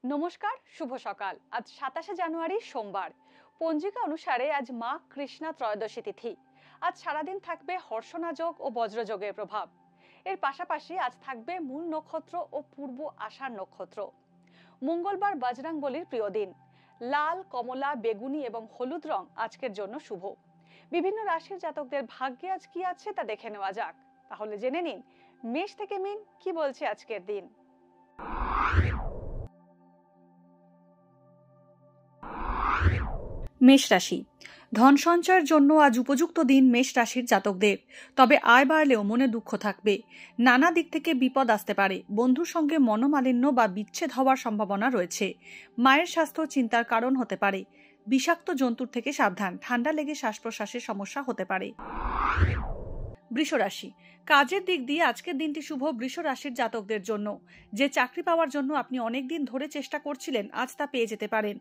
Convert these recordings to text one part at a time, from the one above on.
নমস্কার, শুভ সকাল। আজ 27শে জানুয়ারি সোমবার। পঞ্জিকা অনুসারে আজ মা কৃষ্ণা ত্রয়োদশী তিথি। আজ সারাদিন থাকবে হর্ষণাযোগ ও বজ্রযোগের প্রভাব। এর পাশাপাশি আজ থাকবে মূল নক্ষত্র ও পূর্ব আষাঢ় নক্ষত্র। মঙ্গলবার বজরংবলীর প্রিয় দিন। লাল, কমলা, বেগুনি এবং হলুদ রং আজকের জন্য শুভ। বিভিন্ন রাশির জাতকদের ভাগ্যে আজ কি আছে তা দেখে নেওয়া যাক। তাহলে জেনে নিন মেষ থেকে মিন কি বলছে আজকের দিন। মেষ রাশি। ধন সঞ্চয়ের জন্য আজ উপযুক্ত দিন মেষ রাশির জাতকদের। তবে আয় বাড়লেও মনে দুঃখ থাকবে। নানা দিক থেকে বিপদ আসতে পারে। বন্ধুর সঙ্গে মনোমালিন্য বা বিচ্ছেদ হওয়ার সম্ভাবনা রয়েছে। মায়ের স্বাস্থ্য চিন্তার কারণ হতে পারে। বিষাক্ত জন্তুর থেকে সাবধান। ঠান্ডা লেগে শ্বাস প্রশ্বাসের সমস্যা হতে পারে। বৃষ রাশি। কাজের দিক দিয়ে আজকের দিনটি শুভ বৃষ রাশির জাতকদের জন্য। যে চাকরি পাওয়ার জন্য আপনি অনেক দিন ধরে চেষ্টা করছিলেন, আজ তা পেয়ে যেতে পারেন।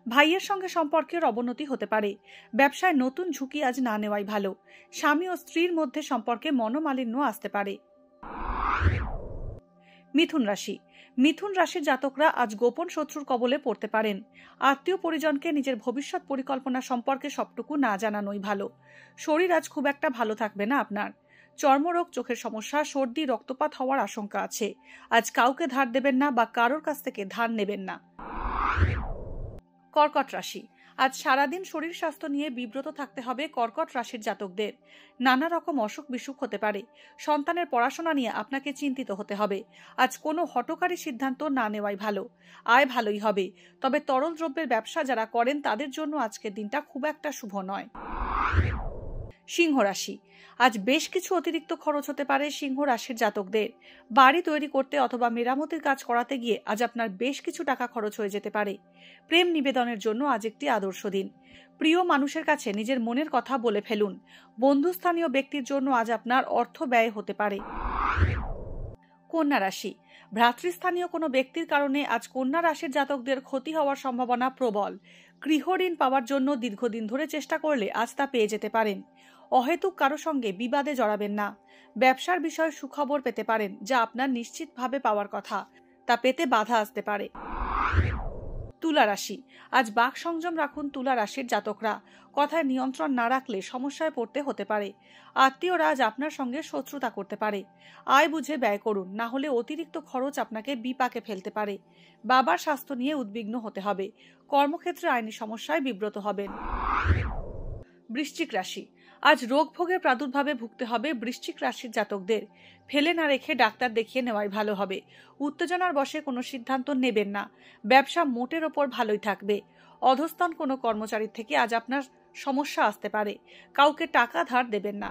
ভাইয়ের সঙ্গে সম্পর্কের অবনতি হতে পারে। ব্যবসায় নতুন ঝুঁকি আজ না নেওয়াই ভালো। স্বামী ও স্ত্রীর মধ্যে সম্পর্কে মনোমালিন্য আসতে পারে। মিথুন রাশি। মিথুন রাশির জাতকরা আজ গোপন শত্রুর কবলে পড়তে পারেন। আত্মীয় পরিজনকে নিজের ভবিষ্যৎ পরিকল্পনা সম্পর্কে সবটুকু না জানানোই ভালো। শরীর আজ খুব একটা ভালো থাকবে না আপনার। চর্মরোগ, চোখের সমস্যা, সর্দি, রক্তপাত হওয়ার আশঙ্কা আছে। আজ কাউকে ধার দেবেন না বা কারোর কাছ থেকে ধার নেবেন না। কর্কট রাশি। আজ সারাদিন শরীর স্বাস্থ্য নিয়ে বিব্রত থাকতে হবে কর্কট রাশির জাতকদের। নানা রকম অসুখ বিসুখ হতে পারে। সন্তানের পড়াশোনা নিয়ে আপনাকে চিন্তিত হতে হবে। আজ কোনো হঠকারী সিদ্ধান্ত না নেওয়াই ভালো। আয় ভালোই হবে, তবে তরল দ্রব্যের ব্যবসা যারা করেন তাদের জন্য আজকের দিনটা খুব একটা শুভ নয়। সিংহ রাশি। আজ বেশ কিছু অতিরিক্ত খরচ হতে পারে সিংহ রাশির জাতকদের। বাড়ি তৈরি করতে অথবা মেরামতির কাজ করাতে গিয়ে আজ আপনার বেশ কিছু টাকা খরচ হয়ে যেতে পারে। প্রেম নিবেদনের জন্য আজ একটি আদর্শ দিন। প্রিয় মানুষের কাছে নিজের মনের কথা বলে ফেলুন। বন্ধুস্থানীয় ব্যক্তির জন্য আজ আপনার অর্থ ব্যয় হতে পারে। কন্যা রাশি। ভ্রাতৃস্থানীয় কোনো ব্যক্তির কারণে আজ কন্যা রাশির জাতকদের ক্ষতি হওয়ার সম্ভাবনা প্রবল। গৃহ ঋণ পাওয়ার জন্য দীর্ঘদিন ধরে চেষ্টা করলে আজ তা পেয়ে যেতে পারেন। অহেতুক কারো সঙ্গে বিবাদে জড়াবেন না। ব্যবসার বিষয়ে সুখবর পেতে পারেন, যা আপনার নিশ্চিতভাবে পাওয়ার কথা, তা পেতে বাধা আসতে পারে। তুলা রাশি। আজ বাক সংযম রাখুন তুলা রাশির জাতকরা। কথায় নিয়ন্ত্রণ না রাখলে সমস্যায় পড়তে হতে পারে। আত্মীয়রা আজ আপনার সঙ্গে শত্রুতা করতে পারে। আয় বুঝে ব্যয় করুন, না হলে অতিরিক্ত খরচ আপনাকে বিপাকে ফেলতে পারে। বাবার স্বাস্থ্য নিয়ে উদ্বিগ্ন হতে হবে। কর্মক্ষেত্রে আইনি সমস্যায় বিব্রত হবেন। বৃশ্চিক রাশি। আজ রোগ ভোগের প্রাদুর্ভাবে ভুগতে হবে বৃশ্চিক রাশির জাতকদের। ফেলে না রেখে ডাক্তার দেখিয়ে নেওয়াই ভালো হবে। উত্তেজনার বশে কোনো সিদ্ধান্ত নেবেন না। ব্যবসা মোটের ওপর ভালোই থাকবে। অধস্তন কোনো কর্মচারীর থেকে আজ আপনার সমস্যা আসতে পারে। কাউকে টাকা ধার দেবেন না।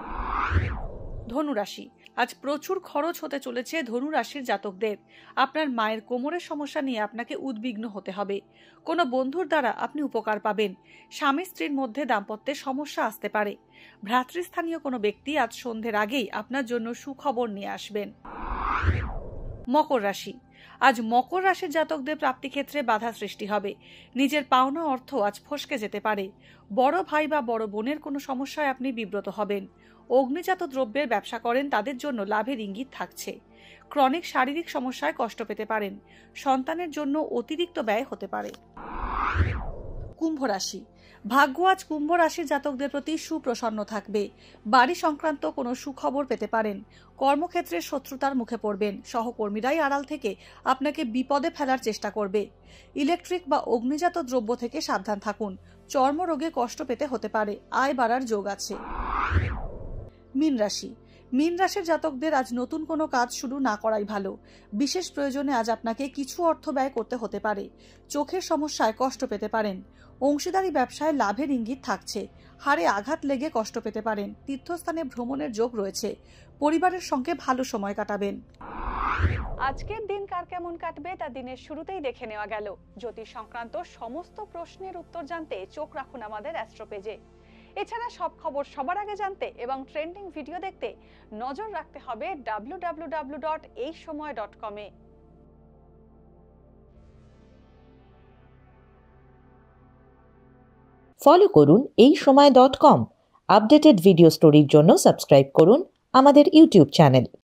ধনুরাশি। আজ প্রচুর খরচ হতে চলেছে ধনু রাশির জাতকদের। আপনার মায়ের কোমরের সমস্যা নিয়ে আপনাকে উদ্বিগ্ন হতে হবে। কোনো বন্ধুর দ্বারা আপনি উপকার পাবেন। স্বামী স্ত্রীর মধ্যে দাম্পত্যে সমস্যা আসতে পারে। ভ্রাতৃস্থানীয় কোনো ব্যক্তি আজ সন্ধ্যের আগেই আপনার জন্য সুখবর নিয়ে আসবেন। মকর রাশি। আজ মকর রাশির জাতকদের প্রাপ্তি ক্ষেত্রে বাধা সৃষ্টি হবে। নিজের পাওনা অর্থ আজ ফসকে যেতে পারে। বড় ভাই বা বড় বোনের কোনো সমস্যায় আপনি বিব্রত হবেন। অগ্নিজাত দ্রব্যের ব্যবসা করেন তাদের জন্য লাভের ইঙ্গিত থাকছে। ক্রনিক শারীরিক সমস্যায় কষ্ট পেতে পারেন। সন্তানের জন্য অতিরিক্ত ব্যয় হতে পারে। কুম্ভ রাশি। ভাগ্য আজ কুম্ভ রাশির জাতকদের প্রতি সুপ্রসন্ন থাকবে। বাড়ি সংক্রান্ত কোনো সুখবর পেতে পারেন। কর্মক্ষেত্রে শত্রুতার মুখে পড়বেন। সহকর্মীরাই আড়াল থেকে আপনাকে বিপদে ফেলার চেষ্টা করবে। ইলেকট্রিক বা অগ্নিজাত দ্রব্য থেকে সাবধান থাকুন। চর্মরোগে কষ্ট পেতে হতে পারে। আয় বাড়ার যোগ আছে। মীন রাশি। মীন রাশির জাতকদের আজ নতুন কোনো কাজ শুরু না করাই ভালো। বিশেষ প্রয়োজনে আজ আপনাকে কিছু অর্থ ব্যয় করতে হতে পারে। চোখের সমস্যায় কষ্ট পেতে পারেন। অংশীদারি ব্যবসায় লাভের ইঙ্গিত থাকছে। হাড়ে আঘাত লেগে কষ্ট পেতে পারেন। তীর্থস্থানে ভ্রমণের যোগ রয়েছে। পরিবারের সঙ্গে ভালো সময় কাটাবেন। আজকের দিন কার কেমন কাটবে তা দিনের শুরুতেই দেখে নেওয়া গেল। জ্যোতিষ সংক্রান্ত সমস্ত প্রশ্নের উত্তর জানতে চোখ রাখুন আমাদের অ্যাস্ট্রো পেজে। এছাড়া সব খবর সবার আগে জানতে এবং ট্রেন্ডিং ভিডিও দেখতে নজর রাখতে হবে www.eisomay.com এ। ফলো করুন eisomay.com। আপডেটেড ভিডিও স্টোরির জন্য সাবস্ক্রাইব করুন আমাদের ইউটিউব চ্যানেল।